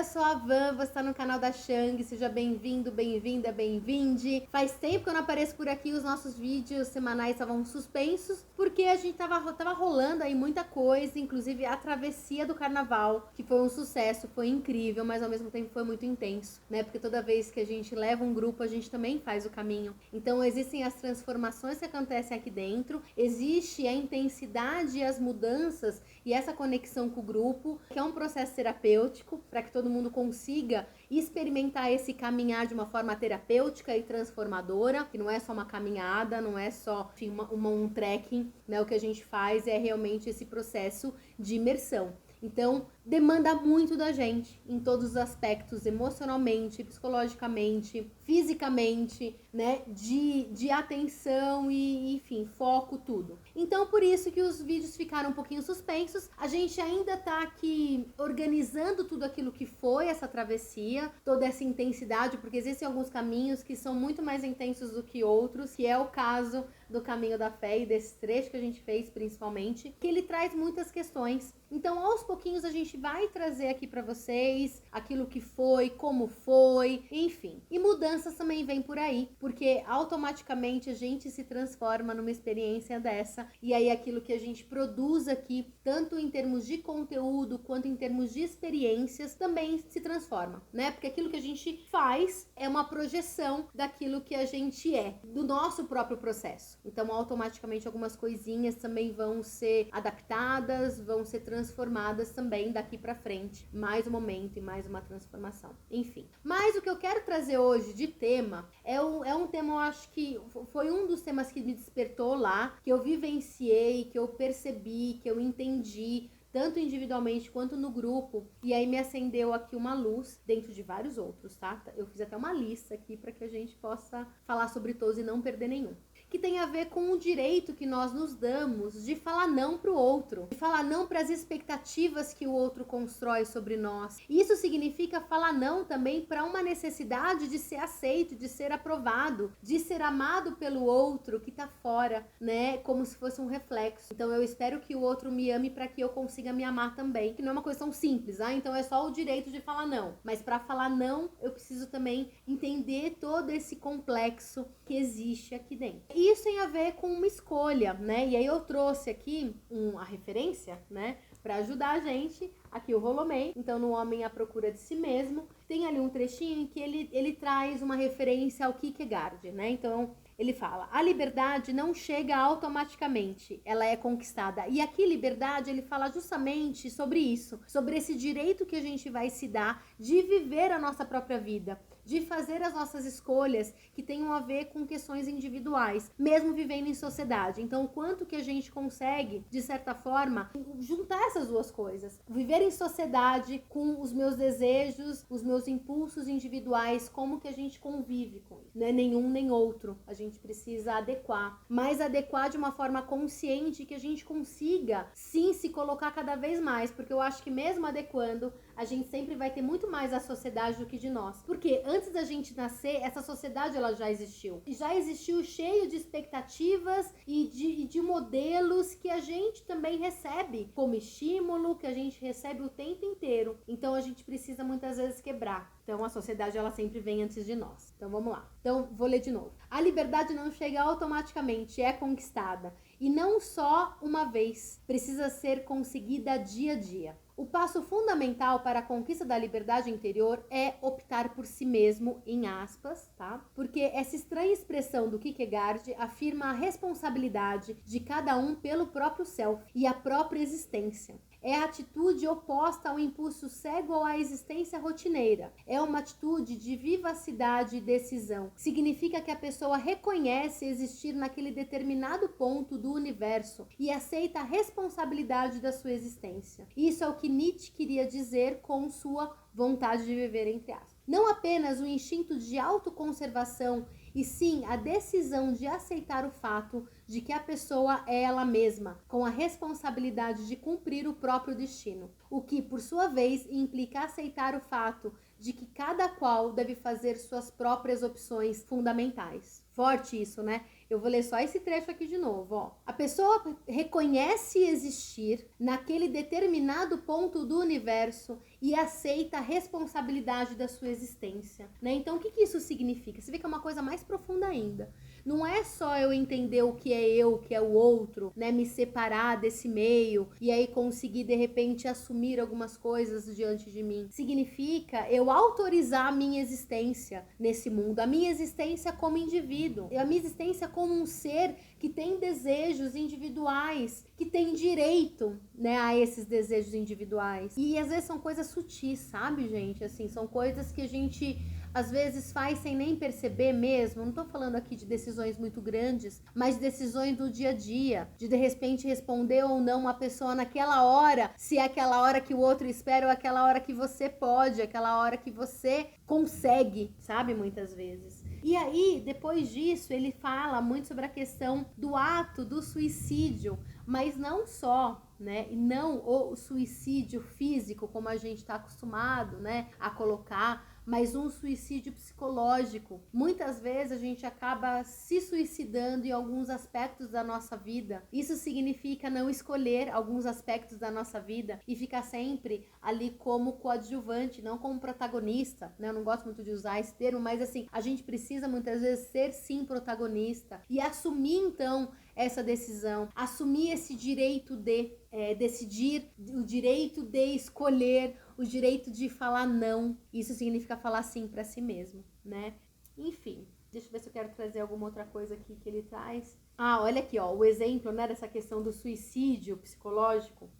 sou a Van, você tá no canal da Shang, seja bem-vindo, bem-vinda, bem-vinde. Faz tempo que eu não apareço por aqui, os nossos vídeos semanais estavam suspensos, porque a gente tava rolando aí muita coisa, inclusive a travessia do carnaval, que foi um sucesso, foi incrível, mas ao mesmo tempo foi muito intenso, né? Porque toda vez que a gente leva um grupo, a gente também faz o caminho. Então existem as transformações que acontecem aqui dentro, existe a intensidade e as mudanças e essa conexão com o grupo, que é um processo terapêutico, para que todo mundo consiga experimentar esse caminhar de uma forma terapêutica e transformadora, que não é só uma caminhada, não é só enfim, um trekking, né? O que a gente faz é realmente esse processo de imersão. Então, demanda muito da gente, em todos os aspectos, emocionalmente, psicologicamente, fisicamente, né, de atenção e, enfim, foco, tudo. Então, por isso que os vídeos ficaram um pouquinho suspensos. A gente ainda tá aqui organizando tudo aquilo que foi essa travessia, toda essa intensidade, porque existem alguns caminhos que são muito mais intensos do que outros, que é o caso do Caminho da Fé e desse trecho que a gente fez, principalmente, que ele traz muitas questões. Então, aos pouquinhos, a gente vai trazer aqui pra vocês aquilo que foi, como foi, enfim. E mudanças também vêm por aí, porque automaticamente a gente se transforma numa experiência dessa, e aí aquilo que a gente produz aqui, tanto em termos de conteúdo, quanto em termos de experiências, também se transforma, né? Porque aquilo que a gente faz é uma projeção daquilo que a gente é, do nosso próprio processo. Então, automaticamente, algumas coisinhas também vão ser adaptadas, vão ser transformadas também daqui pra frente. Mais um momento e mais uma transformação. Enfim. Mas o que eu quero trazer hoje de tema é um tema, eu acho que foi um dos temas que me despertou lá, que eu vivenciei, que eu percebi, que eu entendi, tanto individualmente quanto no grupo, e aí me acendeu aqui uma luz dentro de vários outros, tá? Eu fiz até uma lista aqui para que a gente possa falar sobre todos e não perder nenhum. Que tem a ver com o direito que nós nos damos de falar não para o outro, de falar não para as expectativas que o outro constrói sobre nós. Isso significa falar não também para uma necessidade de ser aceito, de ser aprovado, de ser amado pelo outro que tá fora, né? Como se fosse um reflexo. Então eu espero que o outro me ame para que eu consiga me amar também. Que não é uma questão simples, ah, então é só o direito de falar não. Mas para falar não, eu preciso também entender todo esse complexo que existe aqui dentro. Isso tem a ver com uma escolha, né? E aí eu trouxe aqui a referência, né? Para ajudar a gente, aqui o Rolomei, então no Homem à Procura de Si Mesmo, tem ali um trechinho em que ele traz uma referência ao Kierkegaard, né? Então ele fala, a liberdade não chega automaticamente, ela é conquistada. E aqui liberdade, ele fala justamente sobre isso, sobre esse direito que a gente vai se dar de viver a nossa própria vida, de fazer as nossas escolhas que tenham a ver com questões individuais, mesmo vivendo em sociedade. Então, o quanto que a gente consegue, de certa forma, juntar essas duas coisas. Viver em sociedade com os meus desejos, os meus impulsos individuais, como que a gente convive com isso? Não é nenhum nem outro. A gente precisa adequar, mas adequar de uma forma consciente que a gente consiga, sim, se colocar cada vez mais, porque eu acho que mesmo adequando, a gente sempre vai ter muito mais a sociedade do que de nós. Porque antes da gente nascer, essa sociedade ela já existiu. E já existiu cheio de expectativas e de modelos que a gente também recebe como estímulo, que a gente recebe o tempo inteiro. Então a gente precisa muitas vezes quebrar. Então a sociedade ela sempre vem antes de nós. Então vamos lá. Então vou ler de novo. A liberdade não chega automaticamente, é conquistada. E não só uma vez, precisa ser conseguida dia a dia. O passo fundamental para a conquista da liberdade interior é optar por si mesmo, em aspas, tá? Porque essa estranha expressão do Kierkegaard afirma a responsabilidade de cada um pelo próprio self e a própria existência. É a atitude oposta ao impulso cego ou à existência rotineira. É uma atitude de vivacidade e decisão. Significa que a pessoa reconhece existir naquele determinado ponto do universo e aceita a responsabilidade da sua existência. Isso é o que Nietzsche queria dizer com sua vontade de viver, entre aspas. Não apenas o instinto de autoconservação, e sim a decisão de aceitar o fato de que a pessoa é ela mesma, com a responsabilidade de cumprir o próprio destino, o que, por sua vez, implica aceitar o fato de que cada qual deve fazer suas próprias opções fundamentais. Forte isso, né? Eu vou ler só esse trecho aqui de novo, ó. A pessoa reconhece existir naquele determinado ponto do universo e aceita a responsabilidade da sua existência, né? Então, o que isso significa? Você vê que é uma coisa mais profunda ainda. Não é só eu entender o que é eu, o que é o outro, né? Me separar desse meio e aí conseguir, de repente, assumir algumas coisas diante de mim. Significa eu autorizar a minha existência nesse mundo, a minha existência como indivíduo, a minha existência como um ser que tem desejos individuais, que tem direito, né, a esses desejos individuais. E às vezes são coisas sutis, sabe, gente? Assim, são coisas que a gente às vezes faz sem nem perceber mesmo. Não tô falando aqui de decisões muito grandes, mas decisões do dia a dia, de repente responder ou não uma pessoa naquela hora, se é aquela hora que o outro espera ou aquela hora que você pode, aquela hora que você consegue, sabe, muitas vezes. E aí, depois disso, ele fala muito sobre a questão do ato do suicídio, mas não só, né? E não o suicídio físico, como a gente está acostumado, né, a colocar, mas um suicídio psicológico. Muitas vezes a gente acaba se suicidando em alguns aspectos da nossa vida. Isso significa não escolher alguns aspectos da nossa vida e ficar sempre ali como coadjuvante, não como protagonista, né? Eu não gosto muito de usar esse termo, mas assim, a gente precisa muitas vezes ser sim protagonista e assumir então essa decisão, assumir esse direito de decidir, o direito de escolher, o direito de falar não. Isso significa falar sim para si mesmo, né? Enfim, deixa eu ver se eu quero trazer alguma outra coisa aqui que ele traz. Ah, olha aqui, ó, o exemplo, né, dessa questão do suicídio psicológico.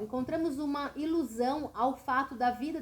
Encontramos uma ilusão ao fato da vida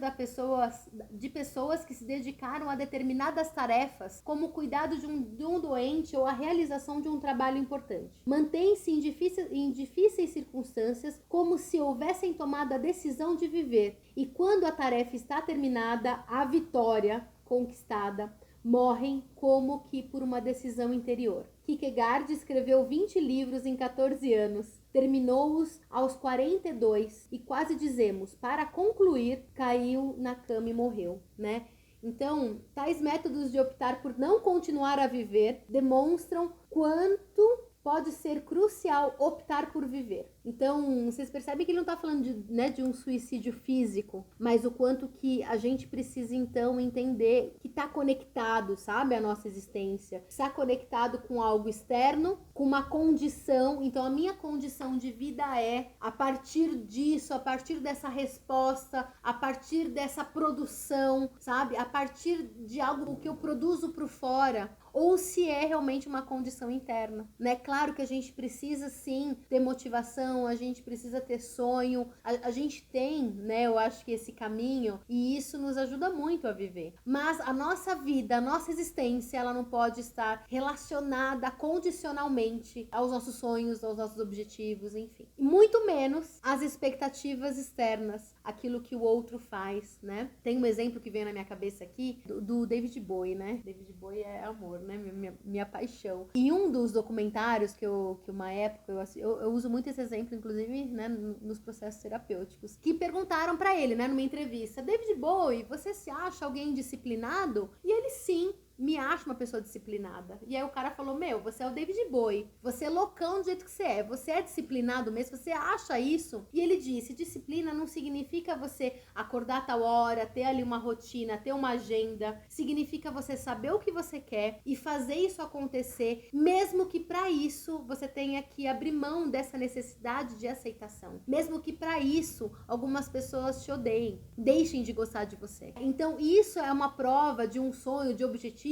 de pessoas que se dedicaram a determinadas tarefas, como o cuidado de um doente ou a realização de um trabalho importante. Mantém-se em difíceis circunstâncias, como se houvessem tomado a decisão de viver. E quando a tarefa está terminada, a vitória conquistada morrem como que por uma decisão interior. Kierkegaard escreveu 20 livros em 14 anos, terminou-os aos 42 e quase dizemos, para concluir, caiu na cama e morreu, né? Então, tais métodos de optar por não continuar a viver demonstram quanto pode ser crucial optar por viver. Então, vocês percebem que ele não está falando de um suicídio físico, mas o quanto que a gente precisa, então, entender que está conectado, sabe, a nossa existência. Está conectado com algo externo, com uma condição. Então, a minha condição de vida é, a partir disso, a partir dessa resposta, a partir dessa produção, sabe, a partir de algo que eu produzo para fora, ou se é realmente uma condição interna, né? Claro que a gente precisa sim ter motivação, a gente precisa ter sonho, a gente tem, né, eu acho que esse caminho, e isso nos ajuda muito a viver. Mas a nossa vida, a nossa existência, ela não pode estar relacionada condicionalmente aos nossos sonhos, aos nossos objetivos, enfim. E muito menos às expectativas externas, aquilo que o outro faz, né? Tem um exemplo que vem na minha cabeça aqui, do David Bowie, né? David Bowie é amor, né? Minha paixão. Em um dos documentários que uma época eu uso muito esse exemplo, inclusive, né, nos processos terapêuticos, que perguntaram pra ele, né, numa entrevista, David Bowie, você se acha alguém disciplinado? E ele sim, me acha uma pessoa disciplinada. E aí o cara falou, você é o David Bowie, você é loucão do jeito que você é disciplinado mesmo, você acha isso? E ele disse, disciplina não significa você acordar a tal hora, ter ali uma rotina, ter uma agenda, significa você saber o que você quer e fazer isso acontecer, mesmo que para isso você tenha que abrir mão dessa necessidade de aceitação, mesmo que para isso algumas pessoas te odeiem, deixem de gostar de você. Então isso é uma prova de um sonho, de objetivo,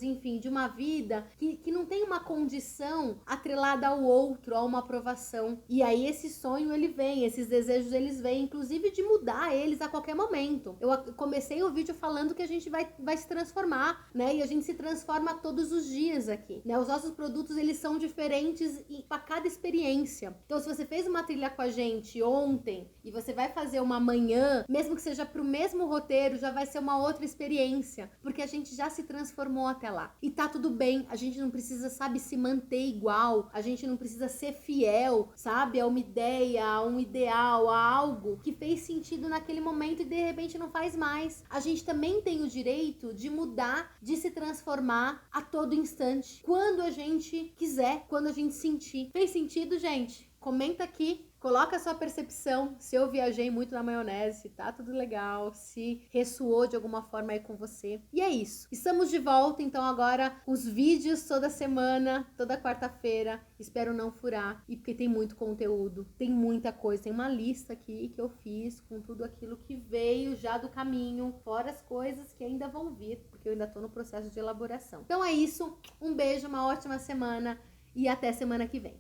enfim, de uma vida que não tem uma condição atrelada ao outro, a uma aprovação. E aí esse sonho, ele vem, esses desejos, eles vêm, inclusive de mudar eles a qualquer momento. Eu comecei o vídeo falando que a gente vai se transformar, né? E a gente se transforma todos os dias aqui, né? Os nossos produtos, eles são diferentes para cada experiência. Então, se você fez uma trilha com a gente ontem e você vai fazer uma amanhã, mesmo que seja pro mesmo roteiro, já vai ser uma outra experiência, porque a gente já se transforma transformou até lá. E tá tudo bem, a gente não precisa, sabe, se manter igual, a gente não precisa ser fiel, sabe, a uma ideia, a um ideal, a algo que fez sentido naquele momento e de repente não faz mais. A gente também tem o direito de mudar, de se transformar a todo instante, quando a gente quiser, quando a gente sentir. Fez sentido, gente? Comenta aqui, coloca a sua percepção, se eu viajei muito na maionese, se tá tudo legal, se ressoou de alguma forma aí com você. E é isso. Estamos de volta, então agora os vídeos toda semana, toda quarta-feira. Espero não furar, e porque tem muito conteúdo, tem muita coisa, tem uma lista aqui que eu fiz com tudo aquilo que veio já do caminho, fora as coisas que ainda vão vir, porque eu ainda tô no processo de elaboração. Então é isso, um beijo, uma ótima semana e até semana que vem.